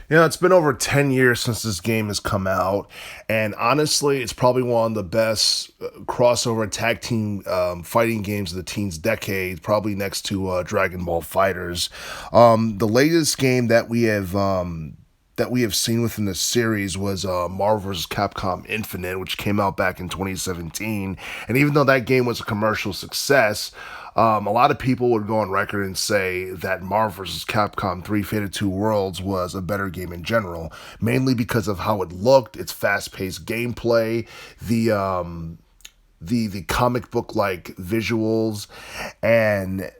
It's been over 10 years since this game has come out, and honestly, it's probably one of the best crossover tag team fighting games of the teens decade, probably next to Dragon Ball Fighters. The latest game that we have seen within the series was Marvel vs. Capcom Infinite, which came out back in 2017. And even though that game was a commercial success, a lot of people would go on record and say that Marvel vs. Capcom 3 Fated 2 Worlds was a better game in general, mainly because of how it looked, its fast paced gameplay, the. The comic book like visuals, and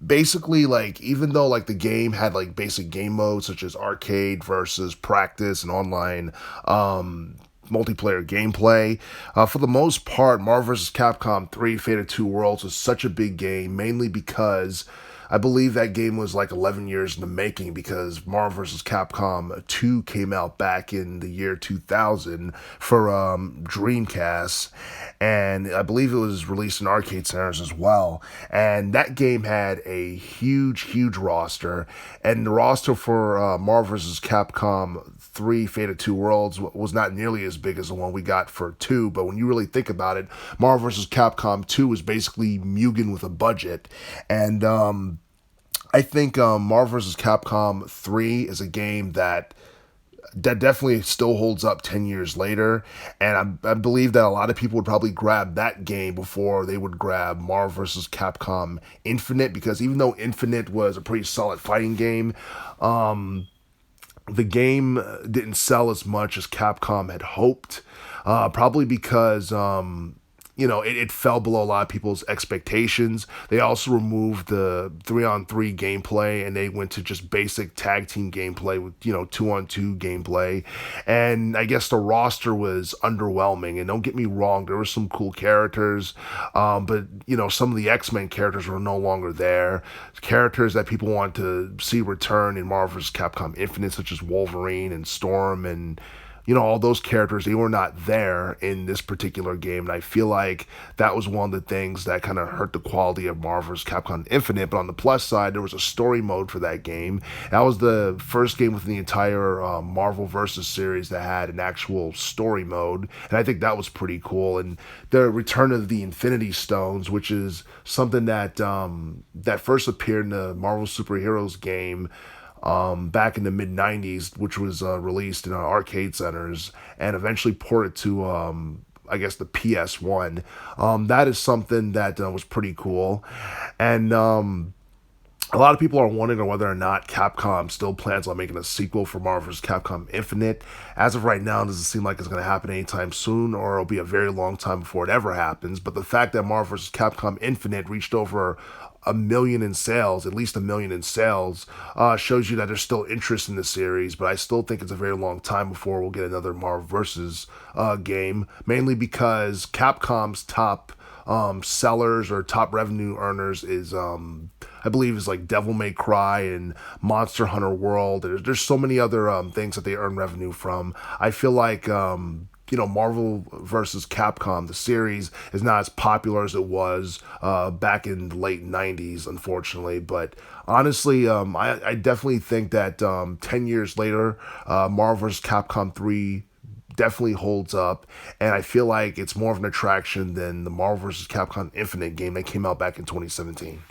basically, like, even though like the game had like basic game modes such as arcade versus practice and online multiplayer gameplay, for the most part Marvel vs. Capcom 3 Fated 2 Worlds was such a big game, mainly because I believe that game was like 11 years in the making, because Marvel vs. Capcom 2 came out back in the year 2000 for Dreamcast, and I believe it was released in arcade centers as well. And that game had a huge roster, and the roster for Marvel vs. Capcom 3 Fated 2 Worlds was not nearly as big as the one we got for 2, but when you really think about it, Marvel vs. Capcom 2 was basically Mugen with a budget. And I think Marvel vs. Capcom 3 is a game that definitely still holds up 10 years later. And I believe that a lot of people would probably grab that game before they would grab Marvel vs. Capcom Infinite, because even though Infinite was a pretty solid fighting game, the game didn't sell as much as Capcom had hoped, probably because it fell below a lot of people's expectations. They also removed the 3-on-3 gameplay, and they went to just basic tag team gameplay with 2-on-2 gameplay. And I guess the roster was underwhelming. And don't get me wrong, there were some cool characters, but some of the X-Men characters were no longer there. Characters that people want to see return in Marvel vs. Capcom Infinite, such as Wolverine and Storm and all those characters, they were not there in this particular game. And I feel like that was one of the things that kind of hurt the quality of Marvel vs. Capcom Infinite. But on the plus side, there was a story mode for that game. That was the first game within the entire Marvel vs. series that had an actual story mode. And I think that was pretty cool. And the return of the Infinity Stones, which is something that first appeared in the Marvel Superheroes game back in the mid 90s, which was released in arcade centers and eventually ported to, I guess, the PS1. That is something that was pretty cool. And a lot of people are wondering whether or not Capcom still plans on making a sequel for Marvel vs. Capcom Infinite. As of right now, it doesn't seem like it's going to happen anytime soon, or it'll be a very long time before it ever happens. But the fact that Marvel vs. Capcom Infinite reached over a million in sales, at least a million in sales, shows you that there's still interest in the series. But I still think it's a very long time before we'll get another Marvel vs. Game, mainly because Capcom's top sellers or top revenue earners is I believe is like Devil May Cry and Monster Hunter World. There's so many other things that they earn revenue from. I feel like Marvel versus Capcom, the series, is not as popular as it was back in the late 90s, unfortunately. But honestly, I definitely think that 10 years later, Marvel vs. Capcom 3 definitely holds up, and I feel like it's more of an attraction than the Marvel vs. Capcom Infinite game that came out back in 2017.